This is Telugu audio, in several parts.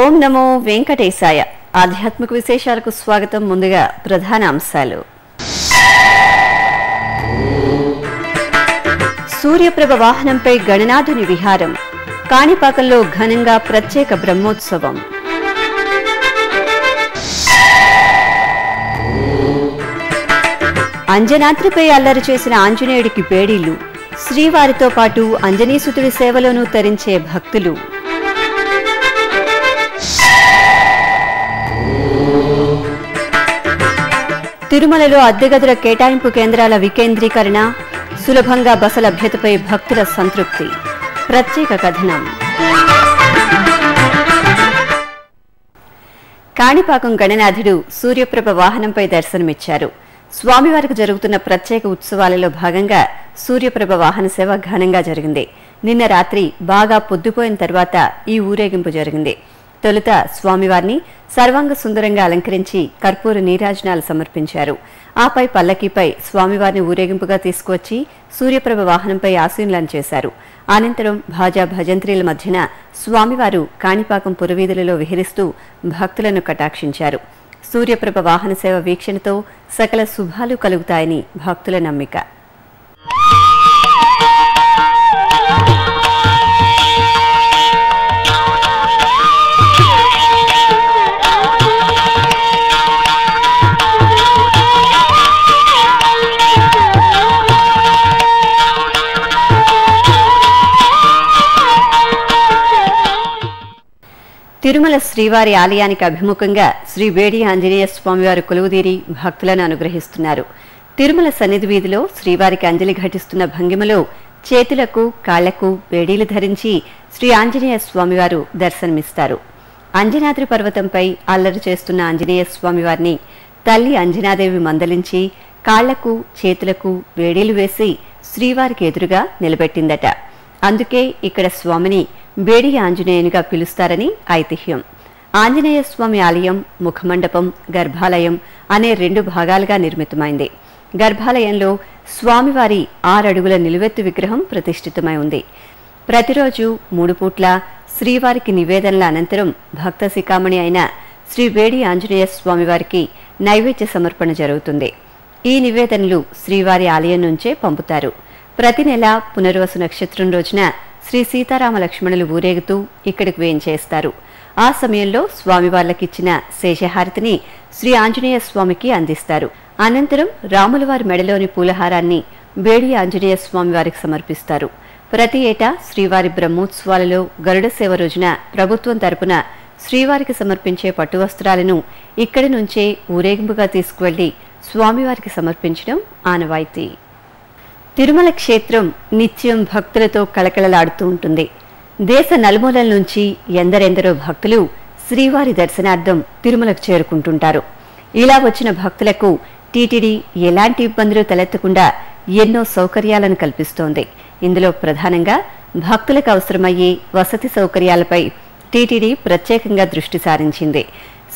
ఓం నమో వెంకటేశాయ. ఆధ్యాత్మిక విశేషాలకు స్వాగతం. ముందుగా ప్రధాన అంశాలు. సూర్యప్రభ వాహనంపై గణనాథుని విహారం. కాణిపాకంలో ఘనంగా ప్రత్యేక బ్రహ్మోత్సవం. అంజనాద్రిపై అల్లరి చేసిన ఆంజనేయుడికి బేడీలు. శ్రీవారితో పాటు అంజనీసుతుడి సేవలోనూ తరించే భక్తులు. తిరుమలలో అద్దెగదుల కేటాయింపు కేంద్రాల వికేంద్రీకరణ. సులభంగా బస లభ్యతపై భక్తుల సంతృప్తి. ప్రత్యేక కథనం. కాణిపాకం గణనాథుడు సూర్యప్రభ వాహనంపై దర్శనమిచ్చారు. స్వామివారికి జరుగుతున్న ప్రత్యేక ఉత్సవాలలో భాగంగా సూర్యప్రభ వాహన సేవ ఘనంగా జరిగింది. నిన్న రాత్రి బాగా పొద్దుపోయిన తర్వాత ఈ ఊరేగింపు జరిగింది. తొలుత స్వామివారిని సర్వాంగ సుందరంగా అలంకరించి కర్పూర నీరాజనాలు సమర్పించారు. ఆపై పల్లకీపై స్వామివారిని ఊరేగింపుగా తీసుకువచ్చి సూర్యప్రభ వాహనంపై ఆసీనులను చేశారు. అనంతరం భాజా భజంత్రీల మధ్యన స్వామివారు కాణిపాకం పురవీధులలో విహరిస్తూ భక్తులను కటాక్షించారు. సూర్యప్రభ వాహన సేవ వీక్షణతో సకల శుభాలు కలుగుతాయని భక్తుల నమ్మిక. తిరుమల శ్రీవారి ఆలయానికి అభిముఖంగా శ్రీ బేడి ఆంజనేయ స్వామివారు కొలువుదీరి భక్తులను అనుగ్రహిస్తున్నారు. తిరుమల సన్నిధి వీధిలో శ్రీవారికి అంజలి ఘటిస్తున్న భంగిమలో చేతులకు కాళ్లకు బేడీలు ధరించి శ్రీ ఆంజనేయ స్వామివారు దర్శనమిస్తారు. అంజనాద్రి పర్వతంపై అల్లరి చేస్తున్న ఆంజనేయ స్వామివారిని తల్లి అంజనాదేవి మందలించి కాళ్లకు చేతులకు బేడీలు వేసి శ్రీవారికి ఎదురుగా నిలబెట్టిందట. అందుకే ఇక్కడ స్వామిని బేడి ఆంజనేయునిగా పిలుస్తారని ఐతిహ్యం. ఆంజనేయ స్వామి ఆలయం ముఖమండపం, గర్భాలయం అనే 2 భాగాలుగా నిర్మితమైంది. గర్భాలయంలో స్వామివారి 6 అడుగుల నిలువెత్తు విగ్రహం ప్రతిష్ఠితమై ఉంది. ప్రతిరోజు 3 పూట్ల శ్రీవారికి నివేదనల అనంతరం భక్త శిఖామణి అయిన శ్రీ బేడి ఆంజనేయ స్వామివారికి నైవేద్య సమర్పణ జరుగుతుంది. ఈ నివేదనలు శ్రీవారి ఆలయం నుంచే పంపుతారు. ప్రతి నెల పునర్వసు నక్షత్రం రోజున శ్రీ సీతారామ లక్ష్మణులు ఊరేగుతూ ఇక్కడికి వేయించేస్తారు. ఆ సమయంలో స్వామివార్లకిచ్చిన శేషహారతిని శ్రీ ఆంజనేయ స్వామికి అందిస్తారు. అనంతరం రాములవారి మెడలోని పూలహారాన్ని బేడి ఆంజనేయ స్వామివారికి సమర్పిస్తారు. ప్రతి ఏటా శ్రీవారి బ్రహ్మోత్సవాలలో గరుడ సేవ రోజున ప్రభుత్వం తరపున శ్రీవారికి సమర్పించే పట్టు వస్త్రాలను ఇక్కడి నుంచే ఊరేగింపుగా తీసుకువెళ్లి స్వామివారికి సమర్పించడం ఆనవాయితీ. తిరుమల క్షేత్రం నిత్యం భక్తులతో కళకళలాడుతూ ఉంటుంది. దేశ నలుమూలల నుంచి ఎందరెందరో భక్తులు శ్రీవారి దర్శనార్థం తిరుమలకు చేరుకుంటుంటారు. ఇలా వచ్చిన భక్తులకు టీటీడీ ఎలాంటి ఇబ్బందులు తలెత్తకుండా ఎన్నో సౌకర్యాలను కల్పిస్తోంది. ఇందులో ప్రధానంగా భక్తులకు అవసరమయ్యే వసతి సౌకర్యాలపై టీటీడీ ప్రత్యేకంగా దృష్టి సారించింది.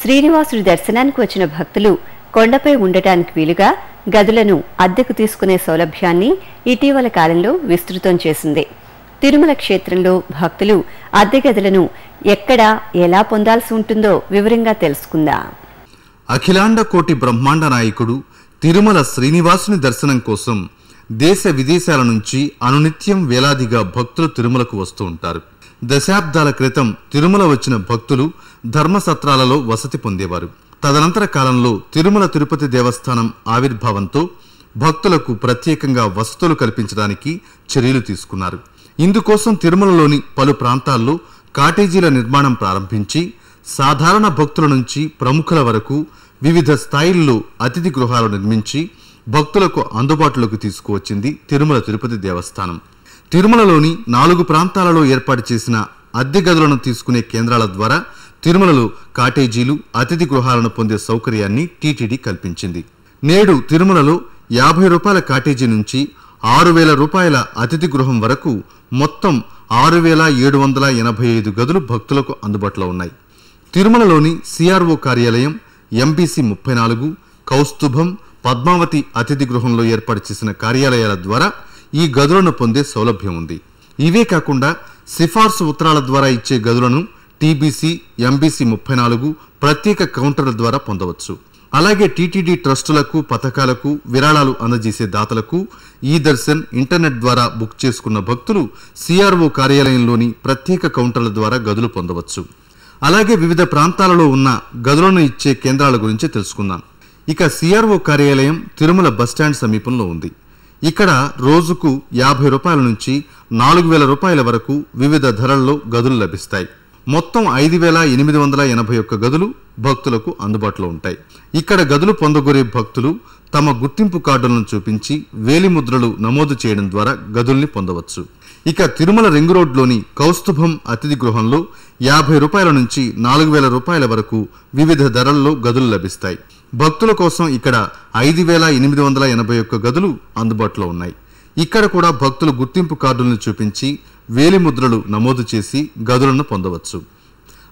శ్రీనివాసుడి దర్శనానికి వచ్చిన భక్తులు కొండపై ఉండటానికి వీలుగా గదులను అద్దెకు తీసుకునే సౌలభ్యాన్ని ఇటీవల కాలంలో విస్తృతం చేసింది. తిరుమల క్షేత్రంలో భక్తులు అద్దె గదులను ఎక్కడ ఎలా పొందాల్సి ఉంటుందో వివరంగా తెలుసుకుందాం. అఖిలాండ కోటి బ్రహ్మాండ నాయకుడు తిరుమల శ్రీనివాసుని దర్శనం కోసం దేశ విదేశాల నుంచి అనునిత్యం వేలాదిగా భక్తులు తిరుమలకు వస్తూ ఉంటారు. దశాబ్దాల క్రితం తిరుమల వచ్చిన భక్తులు ధర్మసత్రాలలో వసతి పొందేవారు. తదనంతర కాలంలో తిరుమల తిరుపతి దేవస్థానం ఆవిర్భావంతో భక్తులకు ప్రత్యేకంగా వసతులు కల్పించడానికి చర్యలు తీసుకున్నారు. ఇందుకోసం తిరుమలలోని పలు ప్రాంతాల్లో కాటేజీల నిర్మాణం ప్రారంభించి సాధారణ భక్తుల నుంచి ప్రముఖుల వరకు వివిధ స్థాయిల్లో అతిథి గృహాలు నిర్మించి భక్తులకు అందుబాటులోకి తీసుకువచ్చింది తిరుమల తిరుపతి దేవస్థానం. తిరుమలలోని 4 ప్రాంతాలలో ఏర్పాటు చేసిన అద్దె గదులను తీసుకునే కేంద్రాల ద్వారా తిరుమలలో కాటేజీలు అతిథి గృహాలను పొందే సౌకర్యాన్ని టీటీడీ కల్పించింది. నేడు తిరుమలలో 50 రూపాయల కాటేజీ నుంచి 6,000 రూపాయల అతిథి గృహం వరకు మొత్తం 6,785 గదులు భక్తులకు అందుబాటులో ఉన్నాయి. తిరుమలలోని సిఆర్ఓ కార్యాలయం, ఎంబీసీ 34, కౌస్తుభం, పద్మావతి అతిథి గృహంలో ఏర్పాటు చేసిన కార్యాలయాల ద్వారా ఈ గదులను పొందే సౌలభ్యం ఉంది. ఇవే కాకుండా సిఫార్సు ఉత్తరాల ద్వారా ఇచ్చే గదులను టీబీసీ, ఎంబీసీ 34 ప్రత్యేక కౌంటర్ల ద్వారా పొందవచ్చు. అలాగే టీటీడీ ట్రస్టులకు, పథకాలకు విరాళాలు అందజేసే దాతలకు ఈ దర్శన్ ఇంటర్నెట్ ద్వారా బుక్ చేసుకున్న భక్తులు సిఆర్ఓ కార్యాలయంలోని ప్రత్యేక కౌంటర్ల ద్వారా గదులు పొందవచ్చు. అలాగే వివిధ ప్రాంతాలలో ఉన్న గదులను ఇచ్చే కేంద్రాల గురించి తెలుసుకుందాం. ఇక సిఆర్ఓ కార్యాలయం తిరుమల బస్టాండ్ సమీపంలో ఉంది. ఇక్కడ రోజుకు 50 రూపాయల నుంచి 4,000 రూపాయల వరకు వివిధ ధరల్లో గదులు లభిస్తాయి. మొత్తం 5,881 గదులు భక్తులకు అందుబాటులో ఉంటాయి. ఇక్కడ గదులు పొందగోరే భక్తులు తమ గుర్తింపు కార్డులను చూపించి వేలిముద్రలు నమోదు చేయడం ద్వారా గదుల్ని పొందవచ్చు. ఇక తిరుమల రింగ్ రోడ్లోని కౌస్తుభం అతిథి గృహంలో 50 రూపాయల నుంచి 4,000 రూపాయల వరకు వివిధ ధరల్లో గదులు లభిస్తాయి. భక్తుల కోసం ఇక్కడ 5,881 గదులు అందుబాటులో ఉన్నాయి. ఇక్కడ కూడా భక్తులు గుర్తింపు కార్డులను చూపించి వేలిముద్రలు నమోదు చేసి గదులను పొందవచ్చు.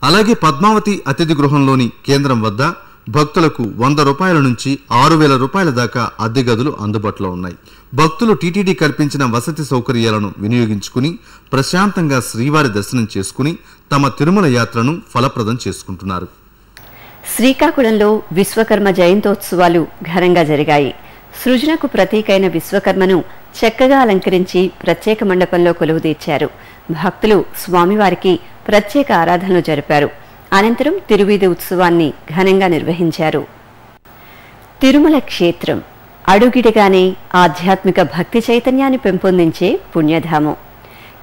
అలాగే పద్మావతి అతిథి గృహంలోని కేంద్రం వద్ద భక్తులకు 100 రూపాయల నుంచి 6,000 రూపాయల దాకా అద్దె గదులు అందుబాటులో ఉన్నాయి. భక్తులు టీటీడీ కల్పించిన వసతి సౌకర్యాలను వినియోగించుకుని ప్రశాంతంగా శ్రీవారి దర్శనం చేసుకుని తమ తిరుమల యాత్రను ఫలప్రదం చేసుకుంటున్నారు. శ్రీకాకుళంలో విశ్వకర్మ జయంతోత్సవాలు ఘనంగా జరిగాయి. సృజనకు ప్రతీకైన విశ్వకర్మను చక్కగా అలంకరించి ప్రత్యేక మండపంలో కొలువుదీర్చారు. భక్తులు స్వామివారికి ప్రత్యేక ఆరాధనలు జరిపారు. అనంతరం తిరువీధి ఉత్సవాన్ని ఘనంగా నిర్వహించారు. తిరుమల క్షేత్రం అడుగిడగానే ఆధ్యాత్మిక భక్తి చైతన్యాన్ని పెంపొందించే పుణ్యధామం.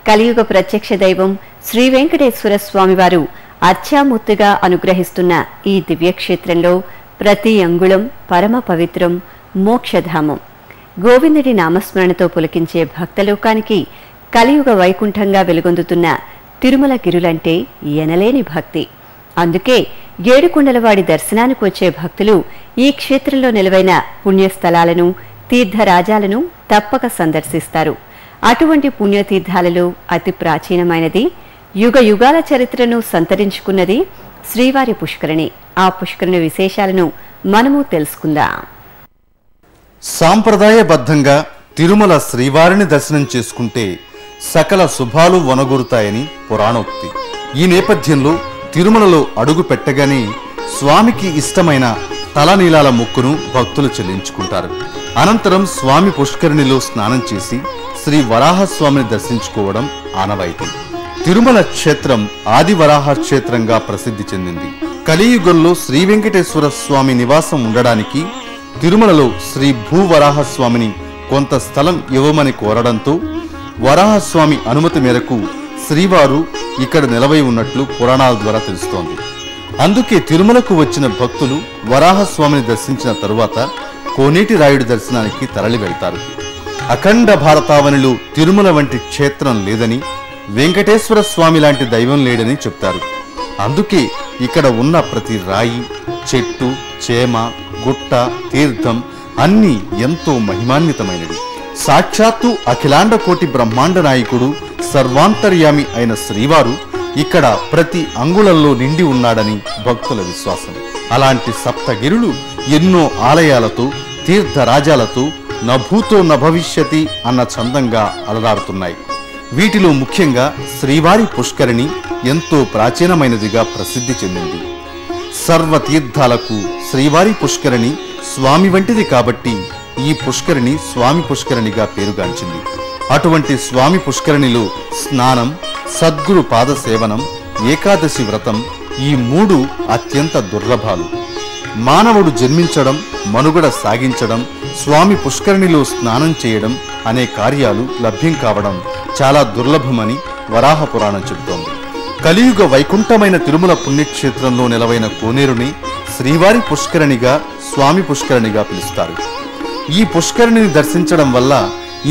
కలియుగ ప్రత్యక్ష దైవం శ్రీ వెంకటేశ్వర స్వామివారు అర్చామూర్తిగా అనుగ్రహిస్తున్న ఈ దివ్యక్షేత్రంలో ప్రతి అంగుళం పరమ పవిత్రం, మోక్షధామం. గోవిందుడి నామస్మరణతో పులకించే భక్తలోకానికి కలియుగ వైకుంఠంగా వెలుగొందుతున్న తిరుమల గిరులంటే ఎనలేని భక్తి. అందుకే ఏడుకొండలవాడి దర్శనానికి వచ్చే భక్తులు ఈ క్షేత్రంలో నిలవైన పుణ్యస్థలాలను, తీర్థరాజాలను తప్పక సందర్శిస్తారు. అటువంటి పుణ్యతీర్థాలలో అతి ప్రాచీనమైనది, యుగ యుగాల చరిత్రను సంతరించుకున్నది శ్రీవారి పుష్కరిణి. ఆ పుష్కరిణి విశేషాలను మనము తెలుసుకుందాం. సాంప్రదాయబద్ధంగా తిరుమల శ్రీవారిని దర్శనం చేసుకుంటే సకల శుభాలు వనగూరుతాయని పురాణోక్తి. ఈ నేపథ్యంలో తిరుమలలో అడుగు పెట్టగానే స్వామికి ఇష్టమైన తలనీలాల మొక్కును భక్తులు చెల్లించుకుంటారు. అనంతరం స్వామి పుష్కరిణిలో స్నానం చేసి శ్రీ వరాహస్వామిని దర్శించుకోవడం ఆనవాయితీ. తిరుమల క్షేత్రం ఆది వరాహ క్షేత్రంగా ప్రసిద్ధి చెందింది. కలియుగంలో శ్రీ వెంకటేశ్వర స్వామి నివాసం ఉండడానికి తిరుమలలో శ్రీ భూవరాహస్వామిని కొంత స్థలం ఇవ్వమని కోరడంతో వరాహస్వామి అనుమతి మేరకు శ్రీవారు ఇక్కడ నిలవై ఉన్నట్లు పురాణాల ద్వారా తెలుస్తోంది. అందుకే తిరుమలకు వచ్చిన భక్తులు వరాహస్వామిని దర్శించిన తరువాత కోనేటి రాయుడి దర్శనానికి తరలి వెళ్తారు. అఖండ భారతావనిలో తిరుమల వంటి క్షేత్రం లేదని, వెంకటేశ్వర స్వామి లాంటి దైవం లేడని చెప్తారు. అందుకే ఇక్కడ ఉన్న ప్రతి రాయి, చెట్టు, చేమ, గుట్ట, తీర్థం అన్నీ ఎంతో మహిమాన్వితమైనవి. సాక్షాత్తు అఖిలాండ కోటి బ్రహ్మాండ నాయకుడు, సర్వాంతర్యామి అయిన శ్రీవారు ఇక్కడ ప్రతి అంగుళంలో నిండి ఉన్నాడని భక్తుల విశ్వాసం. అలాంటి సప్తగిరులు ఎన్నో ఆలయాలతో, తీర్థరాజాలతో నభూతో నభవిష్యతి అన్న చందంగా అలరాడుతున్నాయి. వీటిలో ముఖ్యంగా శ్రీవారి పుష్కరిణి ఎంతో ప్రాచీనమైనదిగా ప్రసిద్ధి చెందింది. సర్వతీర్థాలకు శ్రీవారి పుష్కరిణి స్వామి వంటిది కాబట్టి ఈ పుష్కరిణి స్వామి పుష్కరిణిగా పేరుగాంచింది. అటువంటి స్వామి పుష్కరిణిలో స్నానం, సద్గురు పాద సేవనం, ఏకాదశి వ్రతం ఈ 3 అత్యంత దుర్లభాలు. మానవుడు జన్మించడం, మనుగడ సాగించడం, స్వామి పుష్కరిణిలో స్నానం చేయడం అనే కార్యాలు లభ్యం కావడం చాలా దుర్లభమని వరాహ పురాణం చెబుతోంది. కలియుగ వైకుంఠమైన తిరుమల పుణ్యక్షేత్రంలో నిలవైన కోనేరుని శ్రీవారి పుష్కరిణిగా, స్వామి పుష్కరిణిగా పిలుస్తారు. ఈ పుష్కరిణిని దర్శించడం వల్ల,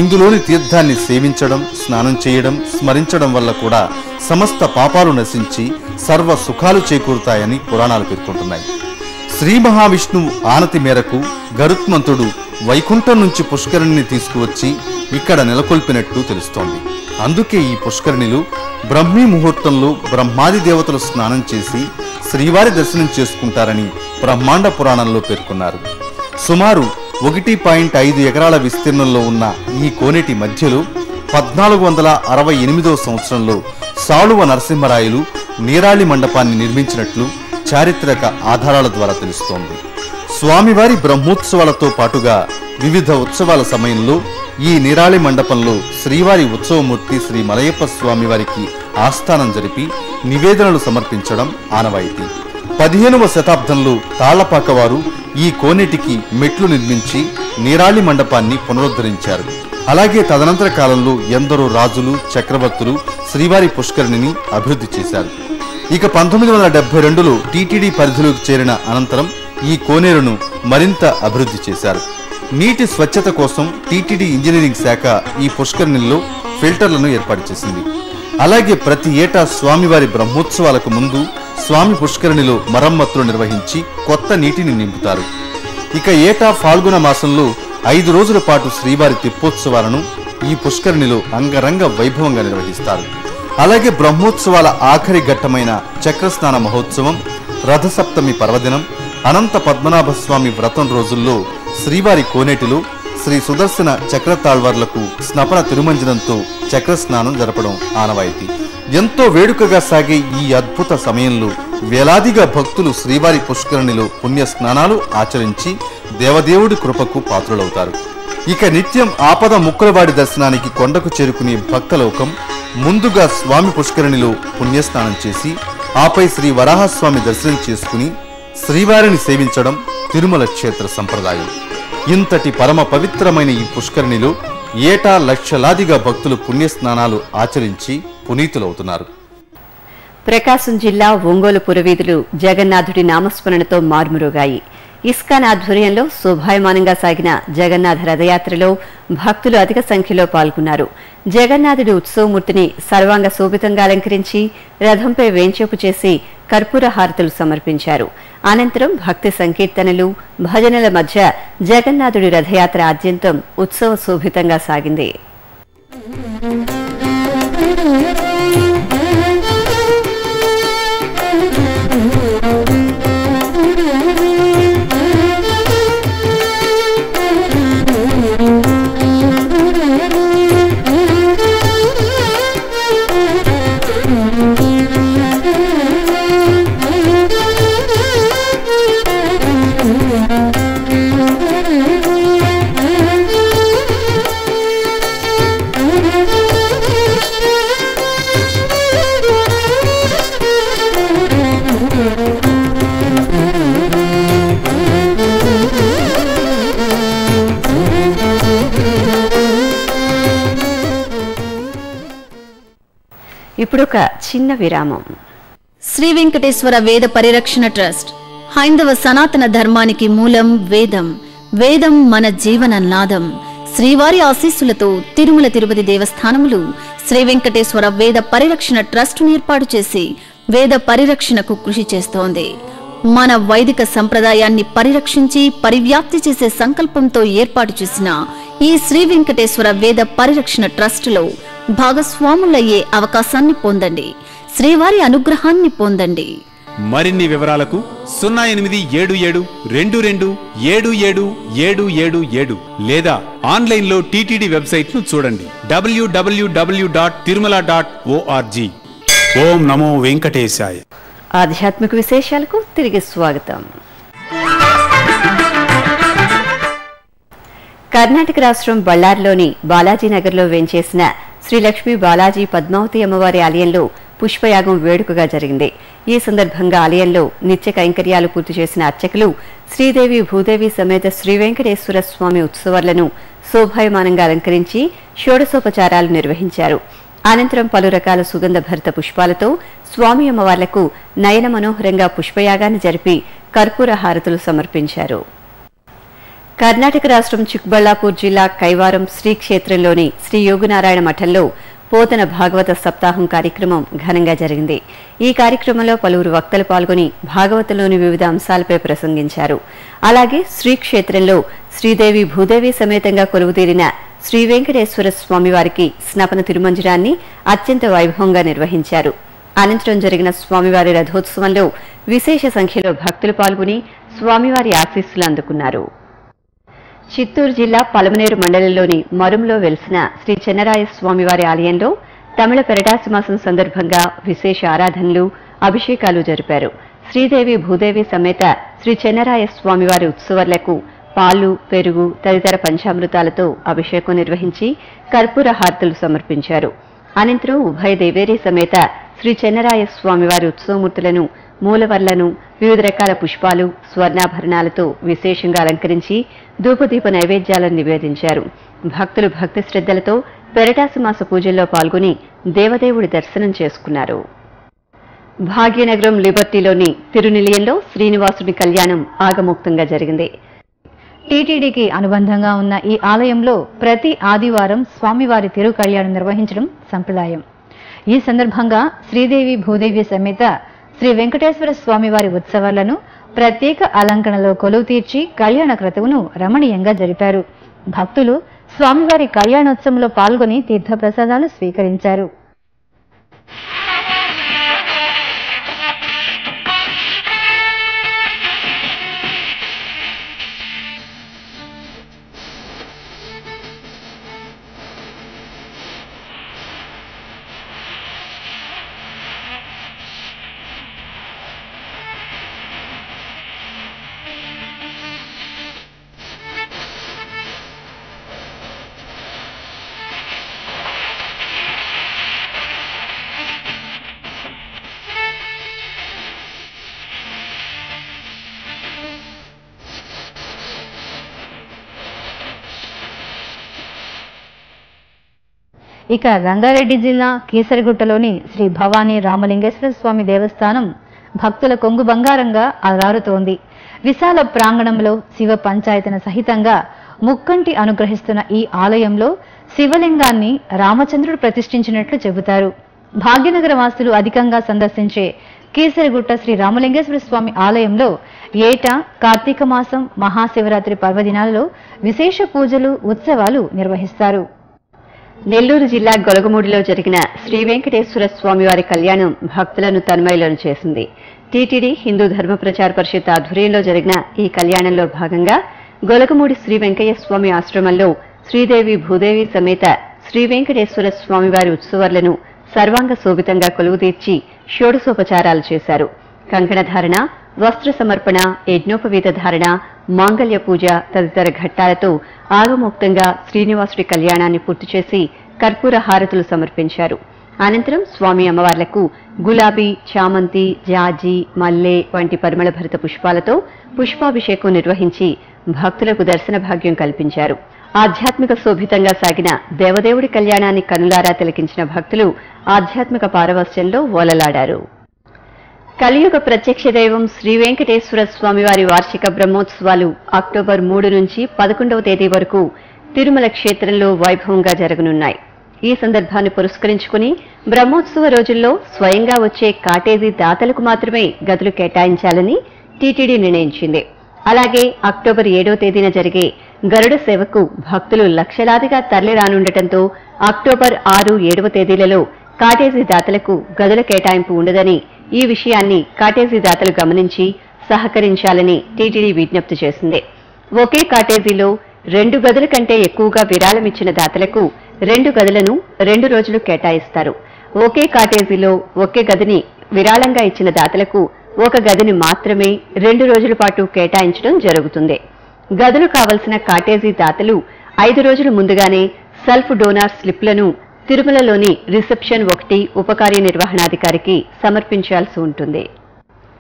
ఇందులోని తీర్థాన్ని సేవించడం, స్నానం చేయడం, స్మరించడం వల్ల కూడా సమస్త పాపాలు నశించి సర్వ సుఖాలు చేకూరుతాయని పురాణాలు పేర్కొంటున్నాయి. శ్రీ మహావిష్ణువు ఆనతి మేరకు గరుత్మంతుడు వైకుంఠం నుంచి పుష్కరిణిని తీసుకువచ్చి ఇక్కడ నెలకొల్పినట్టు తెలుస్తోంది. అందుకే ఈ పుష్కరిణిలో బ్రహ్మీ ముహూర్తంలో బ్రహ్మాది దేవతలు స్నానం చేసి శ్రీవారి దర్శనం చేసుకుంటారని బ్రహ్మాండ పురాణంలో పేర్కొన్నారు. సుమారు 1.5 ఎకరాల విస్తీర్ణంలో ఉన్న ఈ కోనేటి మధ్యలో 1468వ సంవత్సరంలో సాళువ నరసింహరాయలు నీరాళి మండపాన్ని నిర్మించినట్లు చారిత్రక ఆధారాల ద్వారా తెలుస్తోంది. స్వామివారి బ్రహ్మోత్సవాలతో పాటుగా వివిధ ఉత్సవాల సమయంలో ఈ నీరాళి మండపంలో శ్రీవారి ఉత్సవమూర్తి శ్రీ మలయప్ప స్వామివారికి ఆస్థానం జరిపి నివేదనలు సమర్పించడం ఆనవాయితీ. 15వ శతాబ్దంలో తాళ్లపాక వారు ఈ కోనేటికి మెట్లు నిర్మించి నీరాళి మండపాన్ని పునరుద్ధరించారు. అలాగే తదనంతర కాలంలో ఎందరో రాజులు, చక్రవర్తులు శ్రీవారి పుష్కరిణిని అభివృద్ధి చేశారు. ఇక 1972లో టీటీడీ పరిధిలోకి చేరిన అనంతరం ఈ కోనేరును మరింత అభివృద్ధి చేశారు. నీటి స్వచ్ఛత కోసం టీటీడీ ఇంజనీరింగ్ శాఖ ఈ పుష్కరిణిలో ఫిల్టర్లను ఏర్పాటు చేసింది. అలాగే ప్రతి ఏటా స్వామివారి బ్రహ్మోత్సవాలకు ముందు స్వామి పుష్కరిణిలో మరమ్మతులు నిర్వహించి కొత్త నీటిని నింపుతారు. ఇక ఏటా ఫాల్గుణ మాసంలో 5 రోజుల పాటు శ్రీవారి తెప్పోత్సవాలను ఈ పుష్కరిణిలో అంగరంగ వైభవంగా నిర్వహిస్తారు. అలాగే బ్రహ్మోత్సవాల ఆఖరి ఘట్టమైన చక్రస్నాన మహోత్సవం, రథసప్తమి పర్వదినం, అనంత పద్మనాభ స్వామి వ్రతం రోజుల్లో శ్రీవారి కోనేటిలో శ్రీ సుదర్శన చక్రతాళ్వార్లకు స్నపన తిరుమంజనంతో చక్రస్నానం జరపడం ఆనవాయితీ. ఎంతో వేడుకగా సాగే ఈ అద్భుత సమయంలో వేలాదిగా భక్తులు శ్రీవారి పుష్కరిణిలో పుణ్య స్నానాలు ఆచరించి దేవదేవుడి కృపకు పాత్రులవుతారు. ఇక నిత్యం ఆపద ముక్కలవాడి దర్శనానికి కొండకు చేరుకునే భక్తలోకం ముందుగా స్వామి పుష్కరిణిలో పుణ్యస్నానం చేసి ఆపై శ్రీ వరాహస్వామి దర్శనం చేసుకుని శ్రీవారిని సేవించడం తిరుమల క్షేత్ర సంప్రదాయం. ఇంతటి పరమ పవిత్రమైన ఈ పుష్కరిణిలో ఏటా లక్షలాదిగా భక్తులు పుణ్యస్నానాలు ఆచరించి పునీతులవుతున్నారు. ప్రకాశం జిల్లా ఒంగోలు పురవీధులు జగన్నాథుడి నామస్మరణతో మార్మురోగాయి. ఇస్కాన్ ఆధ్వర్యంలో శోభాయమానంగా సాగిన జగన్నాథ రథయాత్రలో భక్తులు అధిక సంఖ్యలో పాల్గొన్నారు. జగన్నాథుడి ఉత్సవమూర్తిని సర్వాంగ శోభితంగా అలంకరించి రథంపై వేంచేపు చేసి కర్పూర హారతులు సమర్పించారు. అనంతరం భక్తి సంకీర్తనలు, భజనల మధ్య జగన్నాథుడి రథయాత్ర ఆద్యంతం ఉత్సవ శోభితంగా సాగింది. ఇప్పుడొక చిన్న విరామం. శ్రీ వెంకటేశ్వర వేద పరిరక్షణ ట్రస్ట్ హైందవ సనాతన ధర్మానికి మూలం వేదం. వేదం మన జీవన నాదం. శ్రీవారి ఆశీస్సులతో తిరుమల తిరుపతి దేవస్థానములు శ్రీ వెంకటేశ్వర వేద పరిరక్షణ ట్రస్టును ఏర్పాటు చేసి వేద పరిరక్షణకు కృషి చేస్తోంది. మన వైదిక సంప్రదాయాన్ని పరిరక్షించి పరివ్యాప్తి చేసే సంకల్పంతో ఏర్పాటు చేసిన ఈ శ్రీ వెంకటేశ్వర వేద పరిరక్షణ ట్రస్టులో భాగస్వాములయ్యే అవకాశాన్ని పొందండి. శ్రీవారి అనుగ్రహాన్ని పొందండి. మరిన్ని వివరాలకు 087722777777 లేదా ఆన్లైన్లో టీటీడీ వెబ్సైట్ను చూడండి www.tirumala.org. ఓం నమో వెంకటేశాయ. ఆధ్యాత్మిక విశేషాలకు తిరిగి స్వాగతం. కర్ణాటక రాష్ట్రం బళ్ళారిలోని బాలాజీనగర్లో వేంచేసిన శ్రీ లక్ష్మీ బాలాజీ పద్మావతి అమ్మవారి ఆలయంలో పుష్పయాగం వేడుకగా జరిగింది. ఈ సందర్భంగా ఆలయంలో నిత్య కైంకర్యాలు పూర్తి చేసిన అర్చకులు శ్రీదేవి భూదేవి సమేత శ్రీ వెంకటేశ్వర స్వామి ఉత్సవాలను శోభాయమానంగా అలంకరించి షోడశోపచారాలు నిర్వహించారు. అనంతరం పలు రకాల సుగంధ భరిత పుష్పాలతో స్వామి అమ్మవార్లకు నయన మనోహరంగా పుష్పయాగాన్ని జరిపి కర్పూర హారతులు సమర్పించారు. కర్ణాటక రాష్ట్రం చిక్బళ్లాపూర్ జిల్లా కైవారం శ్రీక్షేత్రంలోని శ్రీ యోగినారాయణ మఠంలో పోతన భాగవత సప్తాహం కార్యక్రమం ఘనంగా జరిగింది. ఈ కార్యక్రమంలో పలువురు వక్తలు పాల్గొని భాగవతంలోని వివిధ అంశాలపై ప్రసంగించారు. అలాగే శ్రీక్షేత్రంలో శ్రీదేవి భూదేవి సమేతంగా కొలువుతీరిన శ్రీ వెంకటేశ్వర స్వామివారికి స్నపన తిరుమంజనాన్ని అత్యంత వైభవంగా నిర్వహించారు. అనంతరం జరిగిన స్వామివారి రథోత్సవంలో విశేష సంఖ్యలో భక్తులు పాల్గొని స్వామివారి ఆశీస్సులు అందుకున్నారు. చిత్తూరు జిల్లా పలమనేరు మండలంలోని మరుంలో వెలిసిన శ్రీ చెన్నరాయ స్వామివారి ఆలయంలో తమిళ పెరటాసి మాసం సందర్భంగా విశేష ఆరాధనలు, అభిషేకాలు జరిపారు. శ్రీదేవి భూదేవి సమేత శ్రీ చెన్నరాయ స్వామివారి ఉత్సవాలకు పాలు, పెరుగు తదితర పంచామృతాలతో అభిషేకం నిర్వహించి కర్పూర హారతులు సమర్పించారు. అనంతరం ఉభయ దేవేరి సమేత శ్రీ చెన్నరాయ స్వామివారి ఉత్సవమూర్తులను, మూలవర్లను వివిధ రకాల పుష్పాలు, స్వర్ణాభరణాలతో విశేషంగా అలంకరించి ధూపదీప నైవేద్యాలను నివేదించారు. భక్తులు భక్తి శ్రద్ధలతో పెరటాసి మాస పూజల్లో పాల్గొని దేవదేవుడి దర్శనం చేసుకున్నారు. భాగ్యనగరం లిబర్టీలోని తిరునిలయంలో శ్రీనివాసుడి కళ్యాణం ఆగమోక్తంగా జరిగింది. టీటీడీకి అనుబంధంగా ఉన్న ఈ ఆలయంలో ప్రతి ఆదివారం స్వామివారి తిరు కళ్యాణం నిర్వహించడం సంప్రదాయం. ఈ సందర్భంగా శ్రీదేవి భూదేవి సమేత శ్రీ వెంకటేశ్వర స్వామివారి ఉత్సవాలను ప్రత్యేక అలంకరణలో కొలువు తీర్చి కళ్యాణ క్రతువును రమణీయంగా జరిపారు. భక్తులు స్వామివారి కళ్యాణోత్సవంలో పాల్గొని తీర్థప్రసాదాలు స్వీకరించారు. ఇక రంగారెడ్డి జిల్లా కీసరగుట్టలోని శ్రీ భవానీ రామలింగేశ్వర స్వామి దేవస్థానం భక్తుల కొంగు బంగారంగా అలరారుతోంది. విశాల ప్రాంగణంలో శివ పంచాయతన సహితంగా ముక్కంటి అనుగ్రహిస్తున్న ఈ ఆలయంలో శివలింగాన్ని రామచంద్రుడు ప్రతిష్ఠించినట్లు చెబుతారు. భాగ్యనగర వాసులు అధికంగా సందర్శించే కీసరగుట్ట శ్రీ రామలింగేశ్వర స్వామి ఆలయంలో ఏటా కార్తీక మాసం, మహాశివరాత్రి పర్వదినాలలో విశేష పూజలు, ఉత్సవాలు నిర్వహిస్తారు. నెల్లూరు జిల్లా గొలగమూడిలో జరిగిన శ్రీ వెంకటేశ్వర స్వామివారి కళ్యాణం భక్తులను తన్మయులను చేసింది. టీటీడీ హిందూ ధర్మ ప్రచార పరిషత్ ఆధ్వర్యంలో జరిగిన ఈ కళ్యాణంలో భాగంగా గొలగమూడి శ్రీ వెంకయ్య స్వామి ఆశ్రమంలో శ్రీదేవి భూదేవి సమేత శ్రీ వెంకటేశ్వర స్వామివారి ఉత్సవాలను సర్వాంగ శోభితంగా కొలువుతీర్చి షోడశోపచారాలు చేశారు. కంకణధారణ, వస్త్ర సమర్పణ, యజ్ఞోపవీత ధారణ, మాంగళ్య పూజ తదితర ఘట్టాలతో ఆగమోక్తంగా శ్రీనివాసుడి కళ్యాణాన్ని పూర్తి చేసి కర్పూర హారతులు సమర్పించారు. అనంతరం స్వామి అమ్మవార్లకు గులాబీ, చామంతి, జాజి, మల్లె వంటి పరిమళ భరిత పుష్పాలతో పుష్పాభిషేకం నిర్వహించి భక్తులకు దర్శన భాగ్యం కల్పించారు. ఆధ్యాత్మిక శోభితంగా సాగిన దేవదేవుడి కళ్యాణాన్ని కనులారా తిలకించిన భక్తులు ఆధ్యాత్మిక పారవస్యంలో ఓలలాడారు. కలియుగ ప్రత్యక్ష దైవం శ్రీ వెంకటేశ్వర స్వామివారి వార్షిక బ్రహ్మోత్సవాలు అక్టోబర్ 3 నుంచి 11వ తేదీ వరకు తిరుమల క్షేత్రంలో వైభవంగా జరగనున్నాయి. ఈ సందర్భాన్ని పురస్కరించుకుని బ్రహ్మోత్సవ రోజుల్లో స్వయంగా వచ్చే కాటేజీ దాతలకు మాత్రమే గదులు కేటాయించాలని టీటీడీ నిర్ణయించింది. అలాగే అక్టోబర్ 7వ తేదీన జరిగే గరుడ సేవకు భక్తులు లక్షలాదిగా తరలిరానుండటంతో అక్టోబర్ 6, 7వ తేదీలలో కాటేజీ దాతలకు గదుల కేటాయింపు ఉండదని, ఈ విషయాన్ని కాటేజీ దాతలు గమనించి సహకరించాలని టీటీడీ విజ్ఞప్తి చేసింది. ఒకే కాటేజీలో 2 గదుల కంటే ఎక్కువగా విరాళమిచ్చిన దాతలకు 2 గదులను 2 రోజులు కేటాయిస్తారు. ఒకే కాటేజీలో ఒకే గదిని విరాళంగా ఇచ్చిన దాతలకు 1 గదిని మాత్రమే 2 రోజుల పాటు కేటాయించడం జరుగుతుంది. గదులు కావలసిన కాటేజీ దాతలు 5 రోజుల ముందుగానే సెల్ఫ్ డోనార్ స్లిప్లను తిరుమలలోని రిసెప్షన్ 1 ఉపకార్యనిర్వహణాధికారికి సమర్పించాల్సి ఉంటుంది.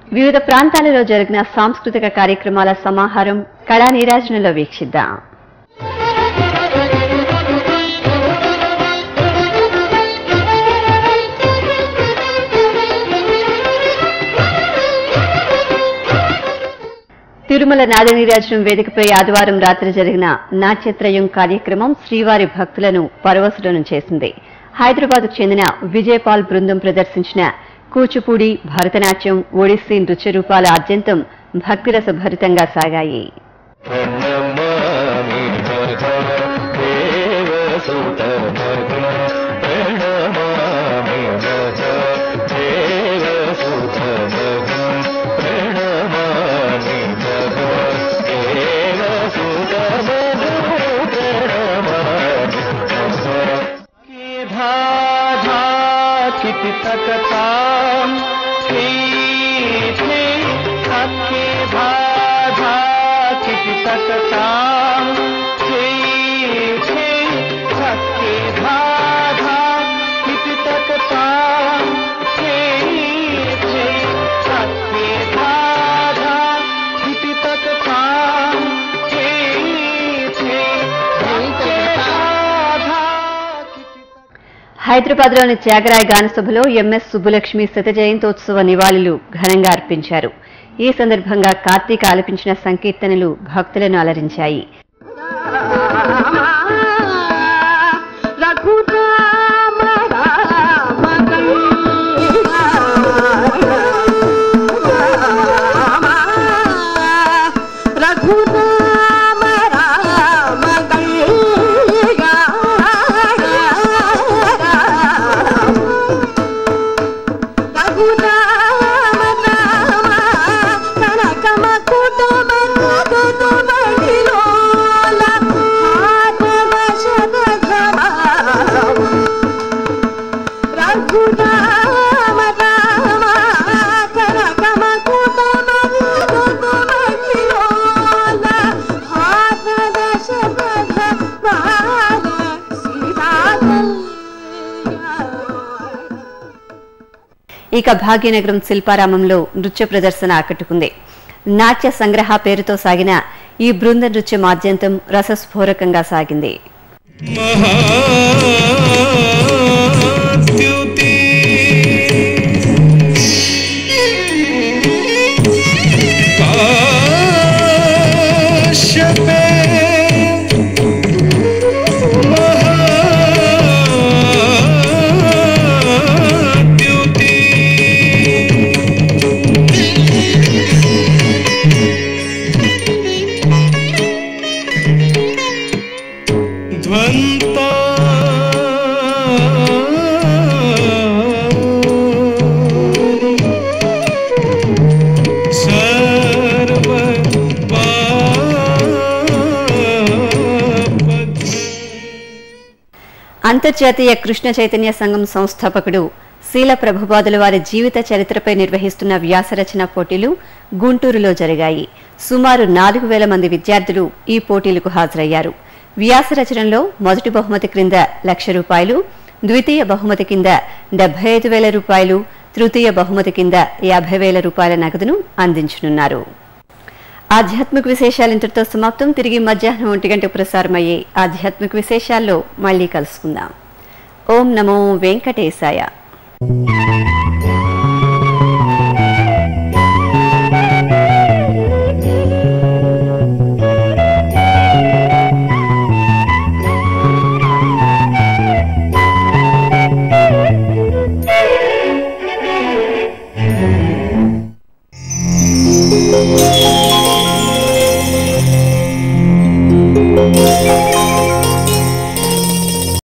వివిధ ప్రాంతాలలో జరిగిన సాంస్కృతిక కార్యక్రమాల సమాహారం కళా నీరాజనంలో వీక్షిద్దాం. తిరుమల నాదనీరాజనం వేదికపై ఆదివారం రాత్రి జరిగిన నాట్యత్రయం కార్యక్రమం శ్రీవారి భక్తులను పరవశులను చేసింది. హైదరాబాద్కు చెందిన విజయపాల్ బృందం ప్రదర్శించిన కూచిపూడి, భరతనాట్యం, ఒడిస్సీ నృత్య రూపాల ఆద్యంతం భక్తిరస భరితంగా సాగాయి. तकतां హైదరాబాద్లోని త్యాగరాయ గానసభలో ఎంఎస్ సుబ్బులక్ష్మి శత జయంతోత్సవ నివాళులు ఘనంగా అర్పించారు. ఈ సందర్భంగా కార్తీక ఆలపించిన సంకీర్తనలు భక్తులను అలరించాయి. ఇక భాగ్యనగరం శిల్పారామంలో నృత్య ప్రదర్శన ఆకట్టుకుంది. నాట్య సంగ్రహ పేరుతో సాగిన ఈ బృంద నృత్యం ఆద్యంతం రసస్ఫోరకంగా సాగింది. అంతర్జాతీయ కృష్ణ చైతన్య సంఘం సంస్థాపకుడు శీల ప్రభుపాదుల వారి జీవిత చరిత్రపై నిర్వహిస్తున్న వ్యాసరచన పోటీలు గుంటూరులో జరిగాయి. సుమారు 4,000 మంది విద్యార్థులు ఈ పోటీలకు హాజరయ్యారు. వ్యాసరచనలో మొదటి బహుమతి క్రింద ₹1,00,000, ద్వితీయ బహుమతి కింద ₹75,000, తృతీయ బహుమతి కింద ₹50,000 నగదును అందించనున్నారు. ఆధ్యాత్మిక విశేషాలు ఇంతటితో సమాప్తం. తిరిగి మధ్యాహ్నం 1 గంటకు ప్రసారమయ్యే ఆధ్యాత్మిక విశేషాల్లో మళ్లీ కలుసుకుందాం. ఓం నమో వెంకటేశాయ.